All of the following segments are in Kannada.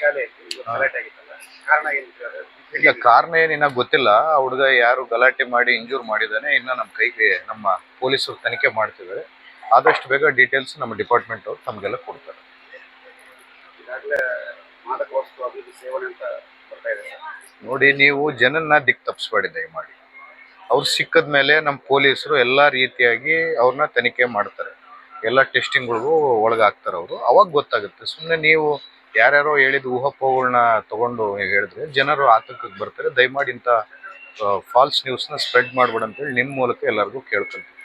ಶಾಲೆ ಗಲಾಟೆ ಆಗಿತ್ತಲ್ಲ, ಕಾರಣ ಏನು? ಇಲ್ಲ, ಕಾರಣ ಏನಿನ್ನ ಗೊತ್ತಿಲ್ಲ. ಆ ಹುಡುಗ ಯಾರು ಗಲಾಟೆ ಮಾಡಿ ಇಂಜೂರ್ ಮಾಡಿದಾನೆ ಇನ್ನ ನಮ್ಮ ಕೈಗೆ ನಮ್ಮ ಪೊಲೀಸರು ತನಿಖೆ ಮಾಡ್ತಿದ್ದಾರೆ. ಆದಷ್ಟು ಬೇಗ ಡೀಟೇಲ್ಸ್ ನಮ್ಮ ಡಿಪಾರ್ಟ್ಮೆಂಟ್ ಅವರು ತಮಗೆಲ್ಲ ಕೊಡ್ತಾರೆ. ಈಗಾಗಲೇ ಮಾದಕ ವಸ್ತು ಅಭಿವೃದ್ಧಿ ಸೇವನೆ ಅಂತ ಬರ್ತಾ ಇದೆ. ನೋಡಿ, ನೀವು ಜನನ್ನ ದಿಕ್ ತಪ್ಪಿಸ್ಬೇಡಿ ದಯಮಾಡಿ. ಅವ್ರು ಸಿಕ್ಕದ ಮೇಲೆ ನಮ್ಮ ಪೊಲೀಸರು ಎಲ್ಲ ರೀತಿಯಾಗಿ ಅವ್ರನ್ನ ತನಿಖೆ ಮಾಡ್ತಾರೆ. ಎಲ್ಲ ಟೆಸ್ಟಿಂಗ್ಗಳಿಗೂ ಒಳಗಾಗ್ತಾರೆ ಅವರು. ಅವಾಗ ಗೊತ್ತಾಗುತ್ತೆ. ಸುಮ್ಮನೆ ನೀವು ಯಾರ್ಯಾರೋ ಹೇಳಿದ ಊಹಾಪೋಹಗಳನ್ನ ತಗೊಂಡು ನೀವು ಹೇಳಿದ್ರೆ ಜನರು ಆತಂಕಕ್ಕೆ ಬರ್ತಾರೆ. ದಯಮಾಡಿ ಇಂಥ ಫಾಲ್ಸ್ ನ್ಯೂಸ್ನ ಸ್ಪ್ರೆಡ್ ಮಾಡ್ಬೇಡ ಅಂತೇಳಿ ನಿಮ್ಮ ಮೂಲಕ ಎಲ್ಲರಿಗೂ ಕೇಳ್ಕೊಂತೀವಿ.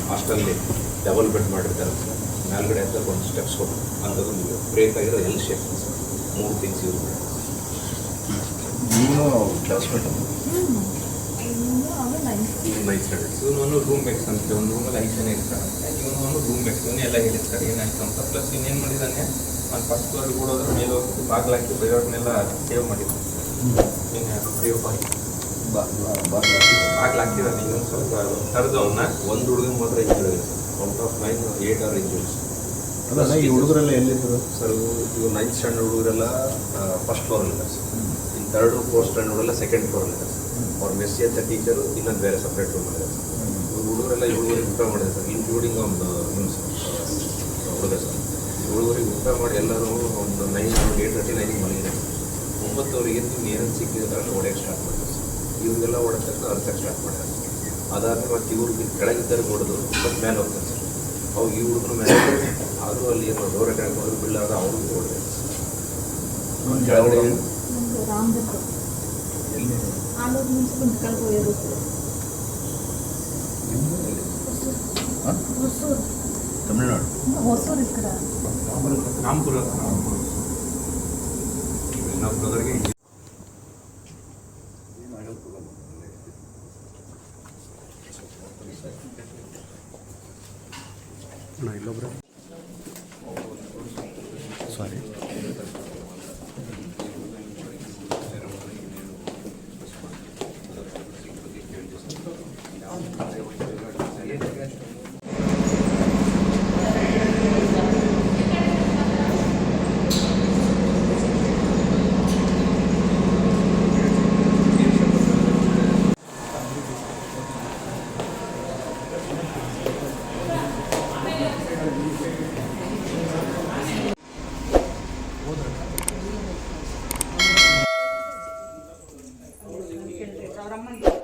ಹಾಸ್ಟೆಲ್ಲಿ ಡಬಲ್ ಬೆಡ್ ಮಾಡಿರ್ತಾರೆ. ಮೇಲ್ಗಡೆ ಅಂತ ಒಂದು ಸ್ಟೆಪ್ಸ್ ಕೊಟ್ಟು ಅಂಥದ್ದು ಬ್ರೇಕ್ ಆಗಿರೋ ಎಲ್ ಶೇಪ್ 3 ಥಿಂಗ್ಸ್ ಯೂಸ್ ಮಾಡಿ. ನೀನು ಕ್ಲಾಸ್ಮೇಟ್ ನೈಟ್ ಸ್ಟ್ಯಾಂಡರ್ಡ್ಸ್ ಇವನು ರೂಮ್ ಮೇಟ್ಸ್ ಅಂತ ಒಂದು ರೂಮಲ್ಲಿ 5 ಜನ ಇರ್ತಾರೆ. ಇವನು ರೂಮ್ ಮೇಟ್ಸ್ ಇವನು ಎಲ್ಲ ಹೇಳಿರ್ತಾರೆ ಏನಾಯ್ತು ಅಂತ. ಪ್ಲಸ್ ಇನ್ನೇನು ಮಾಡಿದ್ದಾನೆ, ನಾನು ಫಸ್ಟ್ ಫ್ಲೋರಿಗೆ ಓಡೋದ್ರ ಮೇಲೆ ಹೋಗಿ ಬಾಗಿಲಾಕಿ ಬೇರೆಯವ್ರನ್ನೆಲ್ಲ ಸೇವ್ ಮಾಡಿದ್ದೆ. ಬಾಗಿಲಾಕಿದ್ದಾನೆ. ಇನ್ನೊಂದು ಸ್ವಲ್ಪ ತರದು ಅವನ್ನ ಒಂದು ಹುಡುಗನ ಮಾತ್ರ injury out of 9 or 8 are injuries. ಅಲ್ಲ, ಈ ಹುಡುಗರೆಲ್ಲ ಎಲ್ಲಿದ್ದರು ಸರ್? ಇವು 9th ಸ್ಟ್ಯಾಂಡರ್ಡ್ ಹುಡುಗರೆಲ್ಲ ಫಸ್ಟ್ ಫ್ಲೋರಲ್ಲಿದ್ದಾರೆ ಸರ್. ಇನ್ನು 3rd or 4th ಸ್ಟ್ಯಾಂಡರ್ಡ್ ಹುಡುಗರೆಲ್ಲ ಸೆಕೆಂಡ್ ಫ್ಲೋರಲ್ಲಿದ್ದಾರೆ ಸರ್. ಅವ್ರ ಮೆಸ್ಸಿ ಅಂತ ಟೀಚರು ಇನ್ನೊಂದು ಬೇರೆ ಸಪ್ರೇಟ್ ರೂಮ್ ಮಾಡಿದ್ದಾರೆ ಸರ್. ಹುಡುಗರೆಲ್ಲ ಹುಡುಗರಿಗೆ ಊಟ ಮಾಡಿದೆ ಸರ್, ಇನ್ಕ್ಲೂಡಿಂಗ್ ಒಂದು ಹುಡುಗ ಸರ್. ಹುಡುಗರಿಗೆ ಊಟ ಮಾಡಿ ಎಲ್ಲರೂ ಒಂದು 9 or 8:39 ಮಲಗಿದೆ ಸರ್. 9 ನೀವು ಏನೇನು ಸಿಕ್ಕಿದ ಥರ ಹೊಡೆಯೋಕ್ಕೆ ಸ್ಟಾರ್ಟ್ ಮಾಡಿದೆ ಸರ್. ಇವ್ರಿಗೆಲ್ಲ ಹೊಡೆದ ತಕ್ಷಣ ಅರ್ಸಕ್ಕೆ ಸ್ಟಾರ್ಟ್ ಮಾಡಿದ್ದಾರೆ ಸರ್. ಅದಾದ್ಮೇಲೆ ಮತ್ತು ಇವ್ರಿಗೆ ಕೆಳಗಿದ್ದರೆ ಹೊಡೆದು ಮತ್ತು ಮೇಲೆ ಹೋಗ್ತಾರೆ ಸರ್. ಅವಾಗ ಈ ಹುಡುಗರು ಮೇಲೆ ಆದರೂ ಅಲ್ಲಿ ಏನೋ ಡೋರ ಕೆಳಗೆ ಹೋದ್ರು ಬಿಲ್ಲಾಗ ಅವ್ರಿಗೆ ಹೊಡೆದೆ ಕೆಳಗಡೆ ತಮಿಳ್ನಾಡು ರಾಂಪುರ ಇನ್ನೊಬ್ಬರಿಗೆ ಇಲ್ಲೊಬ್ರೆ ಸಾರಿ. ಅವರಮ್ಮನಿಗೆ